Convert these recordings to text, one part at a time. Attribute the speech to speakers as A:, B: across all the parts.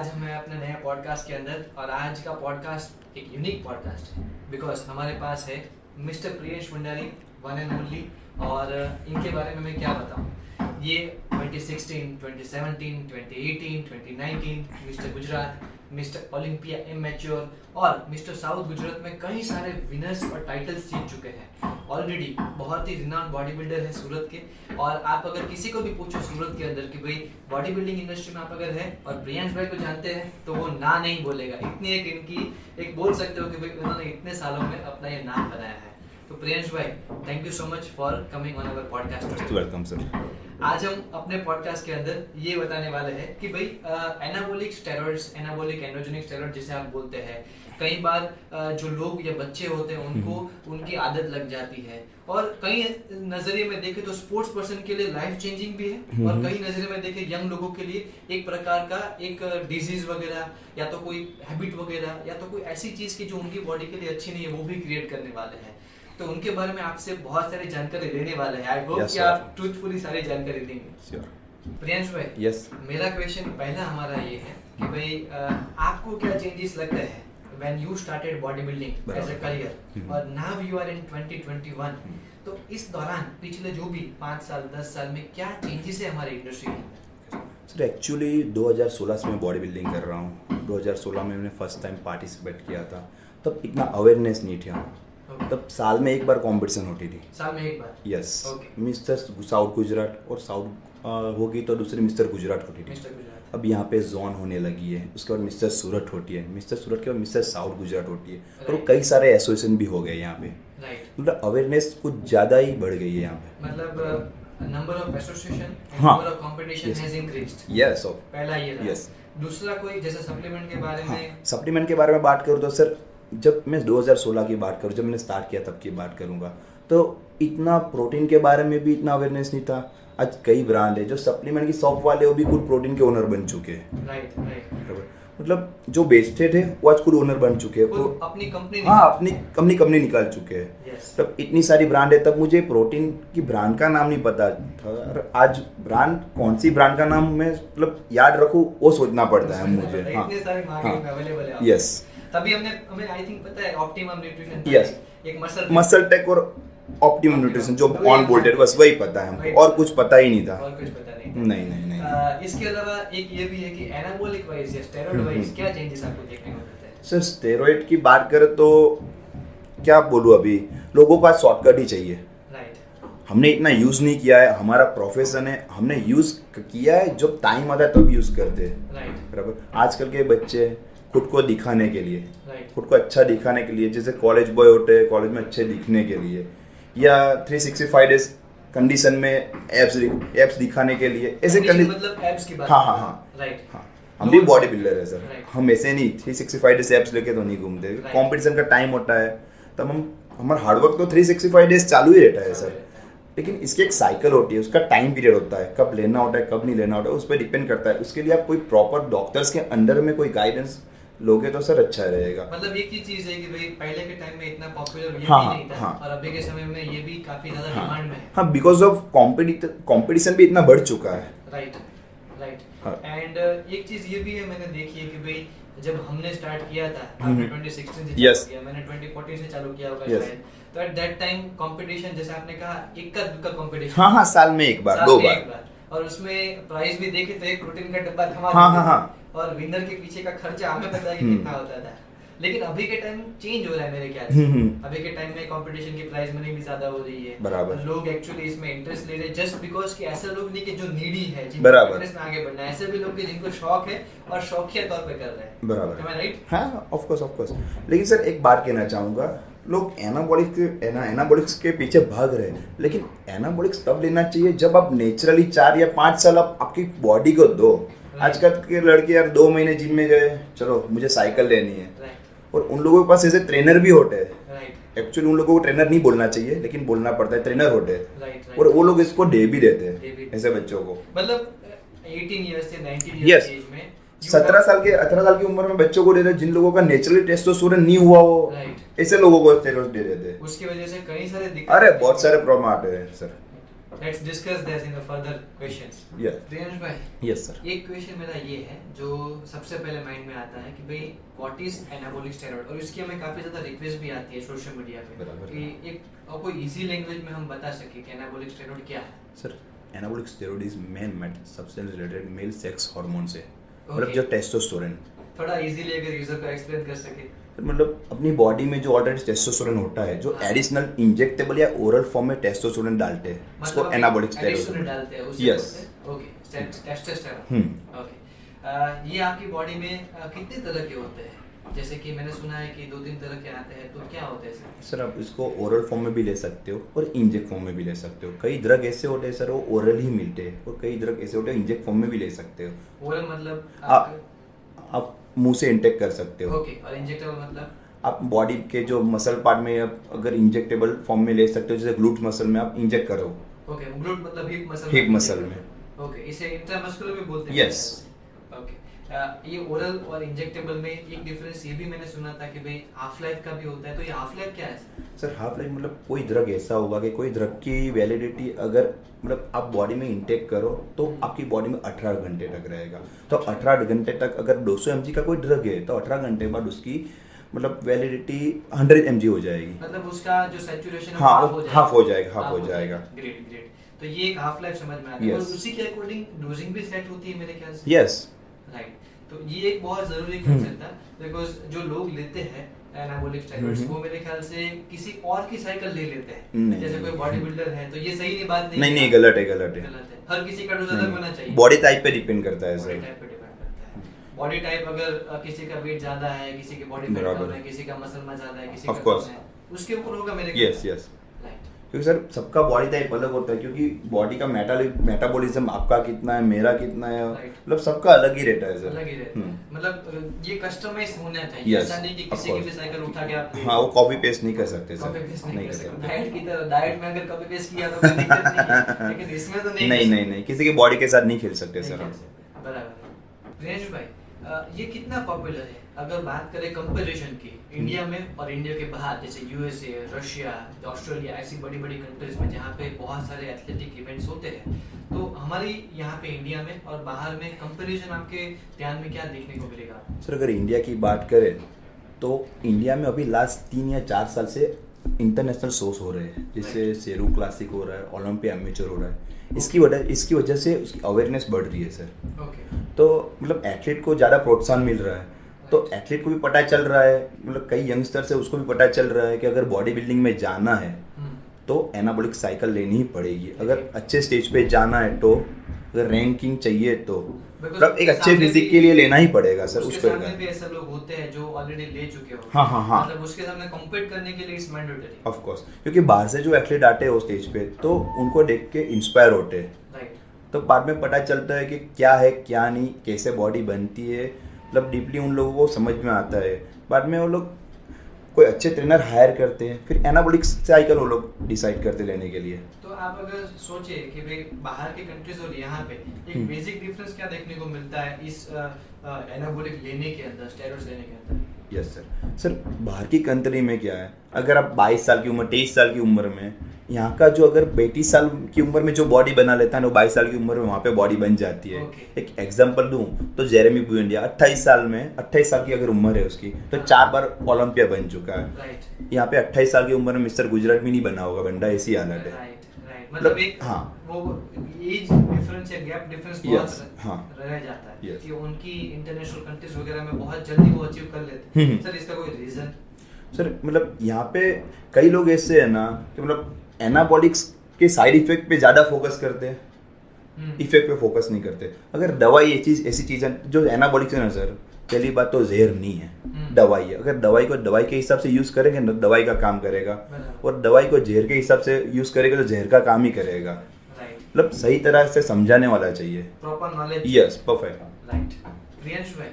A: आज हमें अपने नए पॉडकास्ट के अंदर, और आज का पॉडकास्ट एक यूनिक पॉडकास्ट है बिकॉज हमारे पास है mister Priyesh Bhandari, one and only. और इनके बारे में मैं क्या बताऊं, ये 2016, 2017, 2018, 2019 mister Gujarat, mister Olympia immature और मिस्टर साउथ गुजरात में कई सारे विनर्स और टाइटल्स जीत चुके हैं। ऑलरेडी बहुत ही रिनाउंड बॉडी बिल्डर है सूरत के। और आप अगर किसी को भी पूछो सूरत के अंदर कि भाई बॉडी बिल्डिंग इंडस्ट्री में आप अगर है और प्रियांश भाई को जानते हैं तो वो ना नहीं बोलेगा। इतनी एक इनकी एक बोल सकते हो कि भाई उन्होंने इतने सालों में अपना ये नाम बनाया है। तो प्रियांश भाई, thank you so much for coming on our podcast.
B: Welcome sir.
A: आज हम अपने पॉडकास्ट के अंदर ये बताने वाले हैं कि भाई anabolic steroids, anabolic androgenic steroid जिसे आप बोलते हैं, कई बार जो लोग या बच्चे होते हैं उनको उनकी आदत लग जाती है। और कई नजरिए में देखें तो स्पोर्ट्स पर्सन के लिए लाइफ चेंजिंग भी है, और कई नजरिए में देखें यंग लोगों के लिए एक प्रकार का एक डिजीज वगैरह या तो कोई हैबिट वगैरह या तो कोई ऐसी चीज की जो उनकी बॉडी के लिए अच्छी नहीं है वो भी क्रिएट करने वाले हैं। तो उनके बारे में आपसे बहुत सारी जानकारी लेने वाले हैं। आई होप कि आप ट्रूथफुली सारी जानकारी देंगे। प्रियांश भाई,
B: यस,
A: मेरा क्वेश्चन पहला हमारा ये है कि भाई आपको क्या चेंजेस लगते हैं when you started bodybuilding as a career और now you are in 2021, तो इस दौरान पिछले जो भी 5 साल 10 साल में क्या चेंजेस है हमारे इंडस्ट्री में?
B: सर एक्चुअली 2016 से मैं बॉडी बिल्डिंग कर रहा हूँ। 2016 में मैंने फर्स्ट टाइम पार्टिसिपेट किया था। तब इतना अवेयरनेस नहीं था। तब साल में एक बार कंपटीशन होती थी।
A: साल में एक बार?
B: यस। मिस्टर साउथ गुजरात और साउथ होगी तो दूसरी मिस्टर गुजरात होती थी। अब यहाँ पे जोन होने लगी है। उसके बाद मिस्टर सूरत होती है, मिस्टर सूरत के बाद मिस्टर साउथ गुजरात होती है। और कई सारे एसोसिएशन भी हो गए यहाँ पे। मतलब अवेयरनेस कुछ ज़्यादा ही बढ़ गई है यहाँ पे।
A: मतलब नंबर ऑफ एसोसिएशन,
B: हाँ,
A: number of competition has increased.
B: Yes,
A: पहला ये रहा।
B: यस।
A: दूसरा कोई जैसे सप्लीमेंट के बारे में?
B: सप्लीमेंट के बारे में बात करूँ तो सर, जब मैं 2016 की बात करूँ, जब मैंने स्टार्ट किया तब की बात करूँगा, तो इतना प्रोटीन के बारे में भी इतना अवेयरनेस नहीं था। आज कई ब्रांड है जो सप्लीमेंट की शॉप वाले वो भी खुद प्रोटीन के ओनर बन चुके हैं।
A: राइट।
B: मतलब जो बेचते थे वो आज खुद ओनर बन चुके हैं,
A: अपनी कंपनी,
B: हाँ, अपनी कंपनी निकाल चुके हैं। तब इतनी सारी ब्रांड है, तब मुझे प्रोटीन की ब्रांड का नाम नहीं पता था। और आज ब्रांड कौन सी ब्रांड का नाम मैं मतलब याद रखूँ वो सोचना पड़ता है मुझे।
A: इतने सारे मार्केट में अवेलेबल है।
B: यस।
A: तभी हमें आई थिंक पता है ऑप्टिमम न्यूट्रिशन।
B: यस।
A: एक
B: मसल टेक और ऑप्टिमम न्यूट्रिशन जो ऑन बोल्टेड, बस वही पता है हमको, और कुछ पता ही नहीं था।
A: और कुछ पता नहीं था।
B: नहीं।
A: इसके अलावा एक ये भी है कि एनाबॉलिक वाइज या स्टेरॉइड वाइज क्या चेंजेस आपको देखने को मिलते हैं?
B: सर स्टेरॉइड की बात करें तो क्या बोलूँ, अभी लोगों का शॉर्टकट ही चाहिए।
A: राइट।
B: हमने इतना यूज नहीं किया है, हमारा प्रोफेशन है, हमने यूज किया है जब टाइम आता है तब यूज करते हैं।
A: राइट।
B: बराबर। आजकल के बच्चे खुद को दिखाने के लिए,
A: राइट,
B: खुद को अच्छा दिखाने के लिए, जैसे कॉलेज बॉय होते हैं, कॉलेज में अच्छे दिखने के लिए, या 365 डेज कंडीशन में एब्स दिखाने के लिए, ऐसे
A: मतलब एब्स की बात।
B: हाँ।
A: राइट।
B: हाँ, हम भी बॉडी बिल्डर है सर।
A: Right.
B: हम ऐसे नहीं 365 डेज एब्स लेके तो नहीं घूमते। कंपटीशन का टाइम होता है तब हमारा हार्डवर्क तो 365 डेज चालू ही रहता है सर। लेकिन इसकी एक साइकिल होती है, उसका टाइम पीरियड होता है, कब लेना होता है कब नहीं लेना होता है, उस पर डिपेंड करता है। उसके लिए आप कोई प्रॉपर डॉक्टर्स के अंडर में कोई गाइडेंस लोगे तो सर अच्छा रहेगा।
A: मतलब एक ही चीज है कि भाई पहले के टाइम में इतना पॉपुलर ये
B: हाँ,
A: भी नहीं था।
B: हाँ,
A: और अभी के समय में ये भी काफी ज्यादा डिमांड में है।
B: हाँ, बिकॉज ऑफ कंपटीशन भी इतना बढ़ चुका है।
A: राइट।
B: हाँ।
A: एंड एक चीज ये भी है, मैंने देखी है कि भाई जब हमने स्टार्ट किया था, आपने 2016 से चालू किया, मैंने 2014 से चालू किया होगा शायद। तो एट दैट टाइम कंपटीशन, जैसे आपने कहा, इक्का दुक्का कंपटीशन।
B: हाँ, साल में एक बार, 2 बार।
A: और उसमें प्राइस भी देखे तो एक प्रोटीन का डब्बा थमा।
B: हाँ।
A: और विनर के पीछे का खर्चा हमें पता है कि कितना होता था। लेकिन अभी के टाइम चेंज हो रहा है मेरे ख्याल से। अभी के टाइम में कंपटीशन की प्राइस मनी भी ज्यादा हो रही है।
B: बराबर।
A: लोग एक्चुअली इसमें इंटरेस्ट ले रहे हैं जस्ट बिकॉज कि ऐसे लोग नहीं कि जो नीडी है, जिनको
B: बराबर,
A: फिटनेस में आगे बढ़ना है, ऐसे भी लोग के जिनको शौक है और शौकिया तौर पे कर रहे हैं।
B: बराबर।
A: Am I right?
B: हाँ, ऑफ कोर्स। लेकिन सर एक बात कहना चाहूँगा, लोग एनाबॉलिक्स के पीछे भाग रहे हैं, लेकिन एनाबॉलिक्स तब लेना चाहिए जब आप नेचुरली 4 या 5 साल आप आपकी बॉडी को दो। आजकल के लड़के यार 2 महीने जिम में गए, चलो मुझे साइकिल लेनी है। और उन लोगों के पास ऐसे ट्रेनर भी होते हैं। एक्चुअली उन लोगों को ट्रेनर नहीं बोलना चाहिए, लेकिन बोलना पड़ता है, ट्रेनर होते हैं। और वो लोग इसको दे भी देते हैं ऐसे बच्चों को।
A: मतलब 18 इयर्स से 19 इयर्स की एज में
B: 17 साल के 18 साल की उम्र में बच्चों को दे रहे, जिन लोगों का नेचुरली टेस्टोस्टेरोन नहीं हुआ हो, ऐसे लोगों को स्टेरॉइड दे देते हैं।
A: उसकी वजह से कई सारे
B: अरे बहुत सारे प्रॉब्लम आते हैं sir.
A: Let's discuss this in the further questions.
B: Yes.
A: Priyansh भाई,
B: यस सर।
A: एक क्वेश्चन मेरा ये है जो सबसे पहले माइंड में आता है कि भाई व्हाट इज एनाबॉलिक स्टेरॉइड, और इसकी हमें काफी ज्यादा रिक्वेस्ट भी आती है सोशल मीडिया पे
B: बराबर।
A: कि एक कोई इजी लैंग्वेज में हम बता सके कि एनाबॉलिक स्टेरॉइड क्या है।
B: Sir anabolic steroid is man made substance related male sex hormone से, मतलब
A: Okay.
B: जो टेस्टोस्टेरोन।
A: थोड़ा इजीली अगर यूजर को एक्सप्लेन कर सके।
B: मतलब अपनी बॉडी में जो ऑलरेडी टेस्टोस्टेरोन होता है, जो एडिशनल इंजेक्टेबल या ओरल फॉर्म में टेस्टोस्टेरोन डालते हैं, उसको एनाबॉलिक
A: एडिशनल
B: स्टेरॉइड।
A: डालते हैं उसे
B: Yes.
A: बोलते हैं। Okay, testosterone. ओके, ये आपकी बॉडी में कितने तरह के होते हैं? जैसे कि मैंने सुना है कि 2-3 तरह के आते हैं, तो क्या होते हैं सर?
B: सर आप इसको ओरल फॉर्म में भी ले सकते हो और इंजेक्ट फॉर्म में भी ले सकते हो। कई ड्रग ऐसे होते हैं सर वो ओरल ही मिलते हैं, और कई ड्रग ऐसे होते हैं इंजेक्ट फॉर्म में भी ले सकते हो।
A: ओरल मतलब
B: आप मुंह से इंटेक कर सकते हो।
A: ओके, और इंजेक्टेबल मतलब
B: आप बॉडी के जो मसल पार्ट में आप अगर इंजेक्टेबल फॉर्म में ले सकते हो, जैसे ग्लूट मसल में आप इंजेक्ट करो।
A: ओके, ग्लूट मतलब हिप मसल।
B: हिप मसल में।
A: ओके, इसे इंट्रामस्कुलर भी बोलते हैं।
B: Yes.
A: ओके, ये ओरल और इंजेक्टेबल में एक डिफरेंस ये भी मैंने सुना था कि भाई हाफ लाइफ का भी होता है, तो ये हाफ लाइफ क्या है?
B: सर हाफ लाइफ मतलब कोई ड्रग ऐसा होगा कि कोई ड्रग की वैलिडिटी अगर मतलब आप बॉडी में इंटेक करो तो आपकी बॉडी में 18 घंटे तक रहेगा। तो 18 घंटे तक अगर 200 mg का कोई ड्रग है तो 18 घंटे बाद उसकी मतलब वैलिडिटी 100 mg हो जाएगी।
A: मतलब उसका जो सैचुरेशन है
B: हाँ,
A: हाफ हो जाएगा।
B: हाफ हो जाएगा।
A: ग्रेट ग्रेट, तो ये एक हाफ लाइफ समझ में आ गया।
B: Yes.
A: और उसी के अकॉर्डिंग डोजिंग भी सेट होती है मेरे ख्याल से।
B: यस।
A: राइट, तो ये एक बहुत जरूरी कंसेप्ट था, बिकॉज जो लोग लेते हैं एनाबॉलिक स्टेरॉइड्स वो मेरे ख्याल से किसी और की साइकिल ले लेते हैं।
B: नहीं,
A: जैसे कोई बॉडी बिल्डर है तो ये सही नहीं बात
B: नहीं नहीं गलत है।
A: गलत है। हर किसी का डोज अलग होना चाहिए।
B: बॉडी टाइप पे डिपेंड करता है
A: बॉडी
B: सर।
A: टाइप पे डिपेंड करता है। बॉडी टाइप अगर किसी का वेट ज्यादा है, किसी की बॉडी फैट
B: बराबर
A: कम है, किसी का मसल मास ज्यादा है, किसी
B: Of
A: का
B: course.
A: कम है, उसके ऊपर होगा मेरे
B: यस यस।
A: राइट।
B: क्योंकि सर सबका बॉडी टाइप अलग होता है, क्योंकि बॉडी का मेटाबॉलिज्म आपका कितना है, मेरा कितना है,
A: Right.
B: मतलब सबका अलग ही रहता है सर।
A: अलग ही रहता है। मतलब ये कस्टमाइज होना चाहिए।
B: Yes,
A: ऐसा नहीं कि
B: of
A: किसी की भी
B: course.
A: साइकिल उठा के आप
B: हाँ वो कॉपी पेस्ट नहीं कर सकते सर।
A: कॉपी पेस्ट नहीं कर सकते।
B: सकते।
A: डाइट की तरह, डाइट में अगर कॉपी पेस्ट किया तो कोई दिक्कत नहीं है, लेकिन इसमें तो नहीं
B: नहीं किसी की बॉडी के साथ नहीं खेल सकते
A: नहीं
B: सर
A: कर
B: आप।
A: सकते। बराबर। प्रियांश भाई, ये कितना पॉपुलर है अगर बात करें कंपैरिजन की इंडिया में और इंडिया के बाहर, जैसे यूएसए, रशिया, ऑस्ट्रेलिया, ऐसी बड़ी बड़ी कंट्रीज में जहाँ पे बहुत सारे एथलेटिक इवेंट्स होते हैं, तो हमारी यहाँ पे इंडिया में और बाहर में कंपैरिजन आपके ध्यान में क्या देखने को मिलेगा?
B: सर अगर इंडिया की बात करें तो इंडिया में अभी लास्ट 3 या 4 साल से इंटरनेशनल शोज हो रहे हैं, जैसे शेरू क्लासिक हो रहा है, ओलंपिया एमेच्योर हो रहा है। इसकी वजह से उसकी अवेयरनेस बढ़ रही है सर।
A: ओके,
B: तो मतलब एथलीट को ज़्यादा प्रोत्साहन मिल रहा है, तो एथलीट को भी पता चल रहा है, मतलब कई यंगस्टर से उसको भी पता चल रहा है कि अगर बॉडी बिल्डिंग में जाना है तो एनाबॉलिक साइकिल लेनी ही पड़ेगी। अगर अच्छे स्टेज पे जाना है तो, अगर रैंकिंग चाहिए तो मतलब एक अच्छे फिजिक के लिए लेना ही पड़ेगा सर।
A: उसके
B: उसको
A: सामने भी ऐसे लोग होते हैं जो ऑलरेडी ले चुके हो।
B: हाँ।
A: मतलब उसके सामने कम्पीट करने के लिए इट्स मैंडेटरी।
B: ऑफ कोर्स, क्योंकि बाहर से जो एथलीट आते हैं वो स्टेज पे तो उनको देख के इंस्पायर होते हैं,
A: राइट।
B: तो बाद में पता चलता है कि क्या है क्या नहीं, कैसे बॉडी बनती है, मतलब डीपली उन लोगों को समझ में आता है। बाद में वो लोग कोई अच्छे ट्रेनर हायर करते हैं, फिर एनाबॉलिक साइकिल वो लोग डिसाइड करते लेने के लिए।
A: तो आप अगर सोचे कि भाई बाहर के कंट्रीज और यहाँ पे एक बेसिक डिफरेंस क्या देखने को मिलता है इस एनाबॉलिक लेने के अंदर, स्टेरॉइड्स लेने के अंदर?
B: यस सर बाहर की कंट्री में क्या है, अगर आप 22 साल की उम्र, 23 साल की उम्र में, यहाँ का जो अगर 32 साल की उम्र में जो बॉडी बना लेता है ना, वो 22 साल की उम्र में वहाँ पे बॉडी बन जाती है।
A: Okay.
B: एक एग्जांपल दूं तो जेरेमी बुएंडिया 28 साल की अगर उम्र है उसकी तो 4 बार ओलंपिया बन चुका है।
A: राइट,
B: यहाँ पे 28 साल की उम्र में मिस्टर गुजरात भी नहीं बना होगा बंदा, ऐसी हालत है।
A: राइट। मतलब एक
B: हाँ।
A: वो एज डिफरेंस या गैप डिफरेंस
B: Yes,
A: बहुत
B: हाँ।
A: रह जाता है
B: Yes.
A: कि उनकी इंटरनेशनल कंट्रीज वगैरह में बहुत जल्दी वो अचीव कर लेते हैं। सर इसका कोई रीजन?
B: सर मतलब यहाँ पे कई लोग ऐसे है ना कि मतलब एनाबॉलिक्स के साइड इफेक्ट पे ज़्यादा फोकस करते हैं, इफेक्ट पे फोकस नहीं करते। अगर दवाई ऐसी चीज़ है जो एनाबॉलिक्स है ना सर, पहली बात तो जहर नहीं है, दवाई है। अगर दवाई को दवाई के हिसाब से यूज़ करेंगे ना, दवाई का काम करेगा, और दवाई को जहर के हिसाब से यूज़ करेंगे तो जहर का काम ही करेगा। मतलब सही तरह से समझाने वाला चाहिए,
A: proper knowledge.
B: Yes perfect.
A: Right. Priyansh भाई,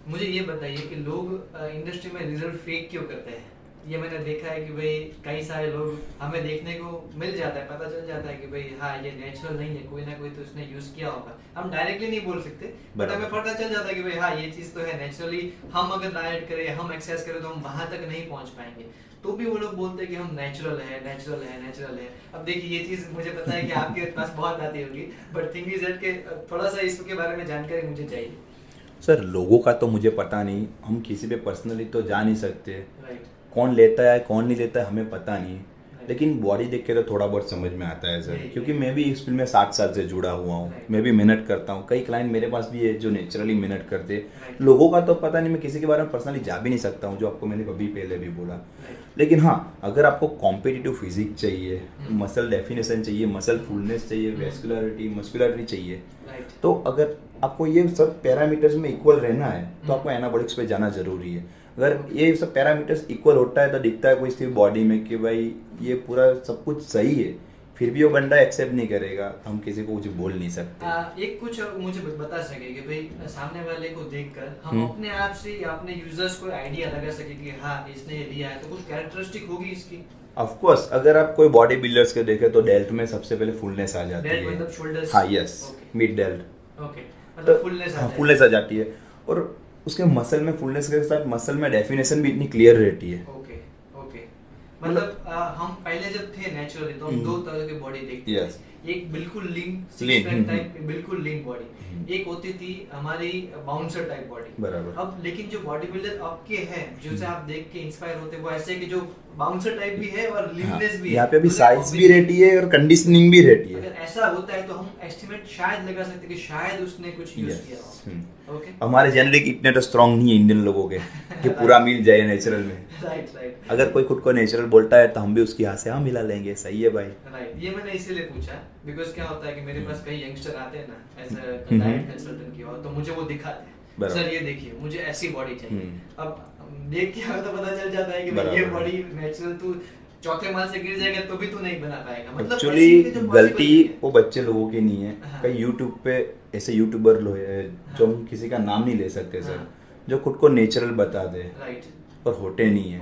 A: मुझे ये बताइए कि लोग इंडस्ट्री में रिजल्ट फेक क्यों करते हैं? ये मैंने देखा है कि भाई कई सारे लोग हमें देखने को मिल जाता है, पता चल जाता है कि भाई हाँ ये नेचुरल नहीं है, कोई ना कोई तो उसने यूज किया होगा। हम डायरेक्टली नहीं बोल सकते, बट हमें पता चल जाता है कि भाई हाँ ये चीज तो है नेचुरली। हम अगर डाइट करें, हम एक्सरसाइज करें तो हम वहां तक नहीं पहुंच पाएंगे, तो भी वो लोग बोलते हैं कि हम नेचुरल है, नेचुरल है, नेचुरल है। अब देखिए ये चीज मुझे पता है कि आपके पास बहुत आती होगी, बट थिंग इज दैट के थोड़ा सा इसके बारे में जानकारी मुझे चाहिए।
B: सर लोगों का तो मुझे पता नहीं, हम किसी पे पर्सनली तो जा नहीं सकते,
A: राइट।
B: कौन लेता है कौन नहीं लेता है हमें पता नहीं, लेकिन बॉडी देख के तो थोड़ा बहुत समझ में आता है सर, क्योंकि मैं भी इस फील्ड में 7 साल से जुड़ा हुआ हूँ, मैं भी मेहनत करता हूँ, कई क्लाइंट मेरे पास भी है जो नेचुरली मेहनत करते। लोगों का तो पता नहीं, मैं किसी के बारे में पर्सनली जा भी नहीं सकता हूँ, जो आपको मैंने अभी पहले भी बोला। लेकिन हाँ, अगर आपको कॉम्पिटिटिव फिजिक चाहिए, मसल डेफिनेशन चाहिए, मसल फुलनेस चाहिए, वेस्कुलरिटी मस्कुलरिटी चाहिए, तो अगर आपको ये सब पैरामीटर्स में इक्वल रहना है तो आपको एनाबॉलिक्स पे जाना जरूरी है। अगर ये सब पैरामीटर्स इक्वल होता है तो दिखता है कोई स्थिर बॉडी में कि भाई ये पूरा सब कुछ सही है, फिर भी वो बंदा एक्सेप्ट नहीं करेगा, हम किसी को कुछ बोल नहीं सकते।
A: एक कुछ मुझे बता सके कि भाई सामने वाले को देखकर हम अपने आप से या अपने यूजर्स को आइडिया लगा सके कि हाँ इसने ये लिया है तो कुछ कैरेक्टरिस्टिक होगी इसकी।
B: ऑफ कोर्स, अगर आप कोई बॉडी बिल्डर्स के देखें तो डेल्ट में सबसे पहले फुलनेस आ जाती है।
A: मतलब शोल्डर्स,
B: हाँ यस, मिड डेल्ट।
A: ओके, मतलब फुलनेस
B: हाँ फुलनेस आ जाती है, और उसके मसल में फुलनेस के साथ मसल में डेफिनेशन भी इतनी क्लियर रहती है।
A: ओके ओके, मतलब हम पहले जब थे नेचुरली तो हम दो तरह की बॉडी देखते थे, एक बिल्कुल लीन सिक्स पैक टाइप, बिल्कुल लीन बॉडी, एक होती थी हमारी बाउंसर टाइप बॉडी।
B: बराबर।
A: अब लेकिन जो बॉडी बिल्डर आपके हैं जिनसे आप देख के इंस्पायर होते हैं वो ऐसे कि जो बाउंसर टाइप भी है और लीननेस भी है,
B: यहाँ पे भी साइज भी रहती है और कंडीशनिंग भी रहती है।
A: अगर ऐसा होता है तो हम एस्टिमेट शायद लगा सकते हैं कि शायद उसने कुछ यूज किया हो। ओके,
B: हमारे जेनेटिक इतने तो स्ट्रांग नहीं है इंडियन लोगों के कि पूरा मिल जाए नेचुरल में।
A: राइट।
B: अगर कोई खुद को नेचुरल बोलता है तो हम भी उसकी यहाँ से हाँ मिला लेंगे, सही है भाई।
A: राइट, ये मैंने इसीलिए पूछा बिकॉज क्या होता है कि मेरे पास कई यंगस्टर आते हैं ना एज अ डाइट कंसल्टेंट की, और तो मुझे वो दिखाते हैं सर ये देखिए मुझे ऐसी बॉडी चाहिए। अब देख के हमें तो पता चल जाता है कि भाई ये बॉडी नेचुरल तू चौथे माल से गिर जाएगा तो भी तू नहीं बना पाएगा। मतलब
B: एक्चुअली गलती वो बच्चे लोगों की नहीं है। हाँ। कई यूट्यूब पे ऐसे यूट्यूबर लोग हैं जो हम किसी का नाम नहीं ले सकते सर, जो खुद को नेचुरल बता दे पर होते नहीं है।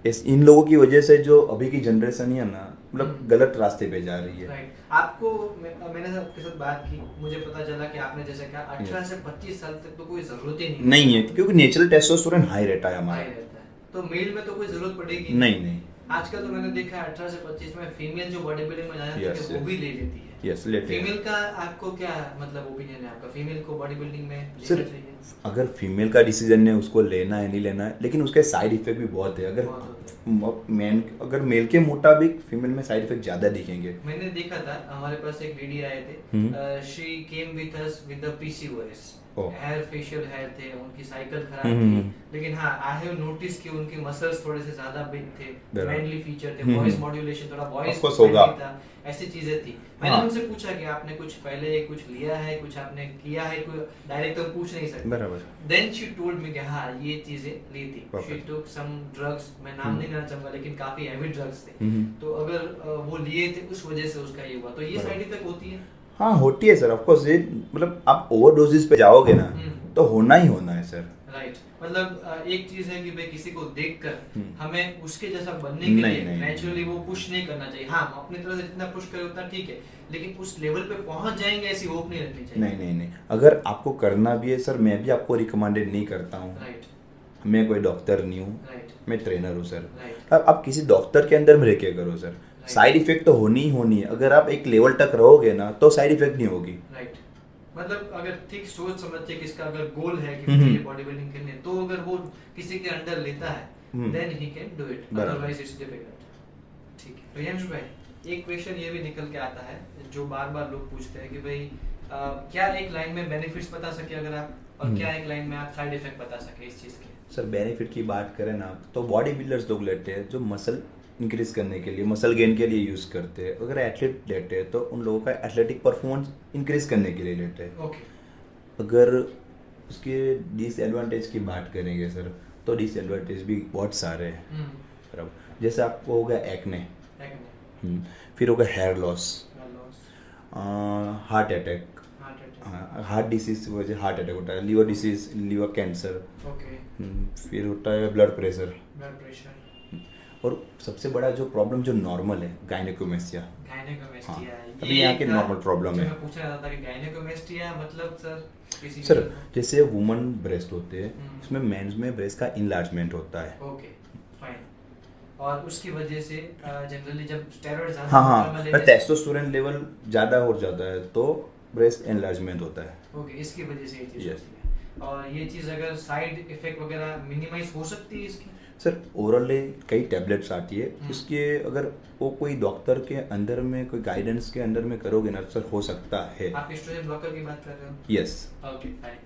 B: इन लोगों की वजह से जो अभी की जनरेशन है ना, मतलब गलत रास्ते पे जा रही है।
A: राइट। आपको मैंने आपके साथ बात की, मुझे पता चला कि आपने जैसे कहा 18 से 25 साल तक तो कोई जरूरत ही
B: नहीं है, क्योंकि नेचुरल टेस्टोस्टेरोन हाई रहता है हमारा,
A: तो मेल में तो कोई जरूरत पड़ेगी
B: नहीं।
A: आजकल तो मैंने देखा है 18 से 25 में फीमेल जो बॉडी बिल्डिंग में जाती है वो भी ले लेती है।
B: यस, लेते हैं।
A: फीमेल का आपको क्या मतलब ओपिनियन है आपका, फीमेल को बॉडी बिल्डिंग में लेना चाहिए?
B: अगर फीमेल का डिसीजन है उसको लेना है नहीं लेना है, लेकिन उसके साइड इफेक्ट भी बहुत है। अगर मेल के मुताबिक फीमेल में साइड इफेक्ट ज्यादा दिखेंगे।
A: मैंने देखा था हमारे पास एक लेडी आए थे, she came with us with the PCOS, hair facial hair थे, उनकी साइकिल खराब थी, लेकिन हाँ आई हैव नोटिस कि उनके मसल्स थोड़े से ज्यादा बिग थे, मैनली फीचर थे, वॉइस मॉड्यूलेशन थोड़ा वॉइस
B: होगा
A: था, ऐसी चीजें थी। मैंने उनसे पूछा कि आपने कुछ पहले कुछ लिया है, कुछ आपने किया है, कोई डायरेक्ट तो पूछ नहीं सकते।
B: बराबर।
A: देन शी टोल्ड मी कि हाँ ये चीजें ली थी, शी टुक सम ड्रग्स, मैं नाम नहीं लेना चाहूंगा लेकिन काफी हैवी ड्रग्स थे, तो अगर वो लिए थे उस वजह से उसका ये हुआ, तो ये साइड इफेक्ट होती है।
B: हाँ होती है सर, ऑफ कोर्स। ये मतलब आप ओवरडोजेस पे जाओगे ना तो होना ही होना है सर।
A: राइट, मतलब एक चीज है कि भाई किसी को देखकर हमें उसके जैसा बनने के लिए नेचुरली वो पुश नहीं करना चाहिए। हाँ अपनी तरफ से जितना पुश करे उतना ठीक है, लेकिन उस लेवल पे पहुंच जाएंगे ऐसी होप नहीं रखनी चाहिए।
B: नहीं, अगर आपको करना भी है सर, मैं भी आपको रिकमेंडेड नहीं करता हूँ।
A: राइट,
B: मैं कोई डॉक्टर नहीं हूँ, मैं ट्रेनर हूँ सर।
A: राइट,
B: आप किसी डॉक्टर के अंदर में रह के करो सर। साइड इफेक्ट तो होनी ही होनी है, अगर आप एक लेवल तक रहोगे ना तो साइड इफेक्ट नहीं होगी।
A: राइट, मतलब अगर ठीक सोच समझ के किसका अगर गोल है कि मुझे बॉडी बिल्डिंग करनी है, तो अगर वो किसी के अंडर लेता है then he can do it, otherwise it's difficult. ठीक है प्रियांशु भाई, एक क्वेश्चन ये भी निकल के आता है जो बार बार लोग पूछते हैं कि भाई क्या एक लाइन में बेनिफिट्स बता सके अगर आप, और क्या एक लाइन में आप साइड इफेक्ट बता सके इस चीज के?
B: सर बेनिफिट की बात करें ना तो बॉडी बिल्डर्स लोग लेते हैं जो मसल इंक्रीज करने के लिए, मसल गेन के लिए यूज करते हैं। अगर एथलीट लेते हैं तो उन लोगों का एथलेटिक परफॉर्मेंस इंक्रीज करने के लिए लेते हैं।
A: ओके,
B: अगर उसके डिसएडवांटेज की बात करेंगे सर तो डिसएडवांटेज भी बहुत सारे हैं। बराबर, जैसे आपको होगा एक्ने, फिर होगा hair loss, heart attack, heart disease की वजह हार्ट अटैक होता है, लीवर डिसीज, लीवर कैंसर, फिर होता है ब्लड प्रेशर, और सबसे बड़ा जो प्रॉब्लम जो नॉर्मल है गायनेकोमेस्टिया।
A: गायनेकोमेस्टिया
B: अभी यहाँ के नॉर्मल प्रॉब्लम है।
A: मैं पूछना चाहता था कि गायनेकोमेस्टिया मतलब
B: सर जैसे वुमन ब्रेस्ट होते हैं उसमें मेंस में ब्रेस्ट का इनलार्जमेंट होता है।
A: Okay fine. और उसकी वजह से जनरली जब स्टेरॉइड
B: हाँ टेस्टोस्टेरोन लेवल ज़्यादा हो जाता है तो ब्रेस्ट एनलार्जमेंट होता है।
A: ओके इसकी वजह से ये चीज़ होती है। और ये चीज़ अगर साइड इफेक्ट वगैरह मिनिमाइज हो सकती है इसकी?
B: सर ओरली कई टैबलेट्स आती है उसके अगर वो कोई डॉक्टर के अंदर में कोई गाइडेंस के अंदर में करोगे ना सर हो सकता है।
A: आप एस्ट्रोजन ब्लॉकर की बात कर रहे हो?
B: Yes.
A: Okay fine.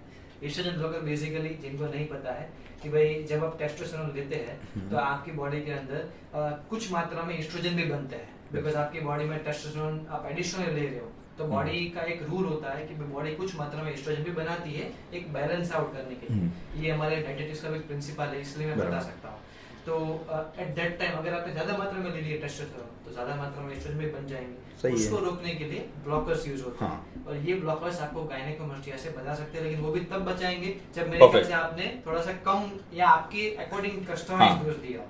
A: Estrogen blocker basically जिनको नहीं पता है कि भाई जब आप टेस्टोस्टेरोन लेते हैं तो आपकी बॉडी के अंदर कुछ मात्रा में एस्ट्रोजन भी बनता है बिकॉज आपकी बॉडी में टेस्टोस्टेरोन आप एडिशनल ले रहे हो तो बॉडी का एक रूल होता है कि बॉडी कुछ मात्रा में एस्ट्रोजन भी बनाती है एक बैलेंस आउट करने के लिए। ये हमारे डायटेटिक्स का भी प्रिंसिपल है इसलिए मैं बता सकता हूँ। तो एट दैट टाइम अगर आपने ज्यादा मात्रा में ले लिया टेस्टोस्टेरोन तो ज्यादा मात्रा में एस्ट्रोजन भी बन जाएंगे। उसको रोकने के लिए ब्लॉकर्स यूज होते हैं और ये ब्लॉकर्स आपको गायनेकोमेस्टिया से बचा सकते हैं लेकिन वो भी तब बचाएंगे जब मेरे ख्याल से आपने थोड़ा सा कम या आपके अकॉर्डिंग कस्टमाइज्ड डोज दिया।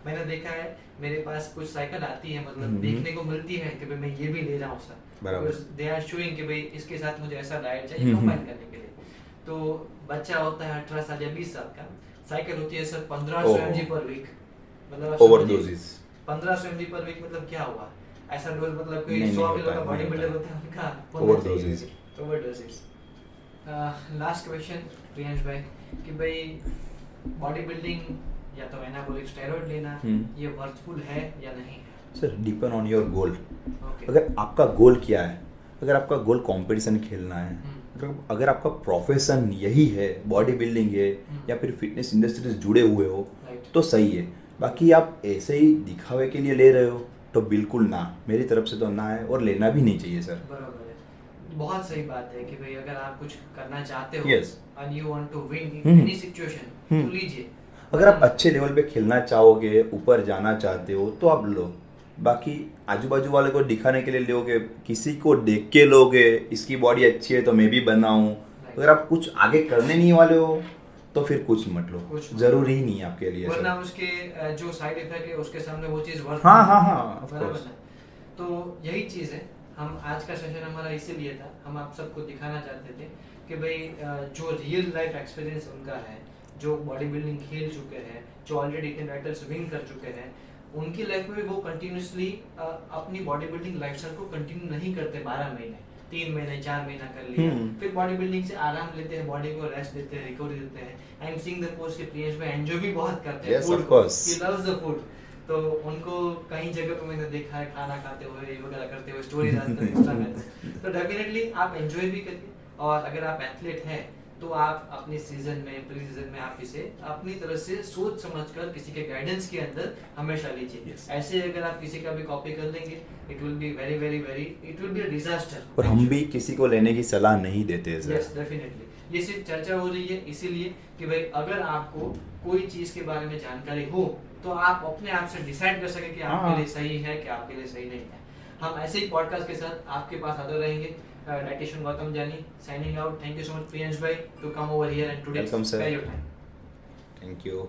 A: मैंने देखा है मेरे पास कुछ साइकिल आती है मतलब देखने को मिलती है कि भाई मैं ये भी ले रहा हूँ sir because they are showing कि भाई इसके साथ मुझे ऐसा डाइट चाहिए कंबाइन करने के लिए। तो बच्चा होता है 18 साल या 20 साल का साइकिल होती है सर 1500 mg पर वीक मतलब
B: ओवरडोजेस
A: 1500 mg पर वीक मतलब क्या हुआ ऐसा डोज मतलब कोई 100 किलो का बॉडी बिल्डर होता है उनका ओवरडोजेस। लास्ट क्वेश्चन प्रियांश भाई कि भाई बॉडी बिल्डिंग या तो एनाबॉलिक स्टेरॉइड लेना ये वर्थफुल है या नहीं है? Sir
B: depend on your goal. अगर आपका गोल क्या है अगर आपका गोल कंपटीशन खेलना है अगर आपका प्रोफेशन यही है बॉडी बिल्डिंग है या फिर फिटनेस इंडस्ट्री से जुड़े हुए हो तो सही है। बाकी आप ऐसे ही दिखावे के लिए ले रहे हो तो बिल्कुल ना मेरी तरफ से तो ना है और लेना भी नहीं चाहिए सर।
A: बराबर है बहुत सही बात है कि भाई अगर आप कुछ करना चाहते हो and you want to win in any situation तो लीजिए।
B: अगर आप अच्छे लेवल पे खेलना चाहोगे ऊपर जाना चाहते हो तो आप लो। बाकी आजू बाजू वाले को दिखाने के लिए लोगे किसी को देख के लोगे इसकी बॉडी अच्छी है तो मैं भी बनाऊं। अगर आप कुछ आगे करने नहीं वाले हो तो फिर कुछ मत लो जरूरी ही नहीं है आपके लिए
A: वरना उसके जो साइड इफेक्ट है उसके सामने वो चीज वर्थ
B: हाँ
A: तो यही चीज है। हम आज का सेशन हमारा इसीलिए था हम आप सबको दिखाना चाहते थे कि भाई जो रियल लाइफ एक्सपीरियंस उनका है जो बॉडी बिल्डिंग खेल चुके हैं जो ऑलरेडी इतने टाइटल्स विन कर चुके हैं उनकी लाइफ में वो कंटिन्यूसली अपनी बॉडी बिल्डिंग लाइफस्टाइल को कंटिन्यू नहीं करते 12 महीने 3 महीने 4 महीना कर लिया फिर बॉडी बिल्डिंग से आराम लेते हैं बॉडी को रेस्ट देते हैं रिकवरी देते हैं। I am seeing the post के प्रियांश में एंजॉय भी बहुत करते हैं फूड को ही लव्स द फूड तो उनको कई जगह पे मैंने देखा है खाना खाते हुए ये वगैरह करते हुए स्टोरी डालते हैं इंस्टा में तो डेफिनेटली आप एंजॉय भी करिए और अगर आप एथलीट हैं तो आप अपने सीजन में प्री सीजन में आप इसे अपनी तरह से सोच समझकर किसी के गाइडेंस के अंदर हमेशा लीजिए। ऐसे अगर आप किसी का भी कॉपी कर लेंगे it will be very very very it will be a disaster.
B: और हम भी किसी को लेने की सलाह नहीं देते सर।
A: यस डेफिनेटली ये सिर्फ चर्चा हो रही है इसीलिए कि भाई अगर आपको कोई चीज के बारे में जानकारी हो तो आप अपने आप से डिसाइड कर सके कि आपके लिए सही है कि आपके लिए सही नहीं है। हम ऐसे ही पॉडकास्ट के साथ आपके पास आते रहेंगे। Dietitian Gautam Jani signing out. Thank you so much Priyansh bhai to come over here and today spare your time.
B: Thank you.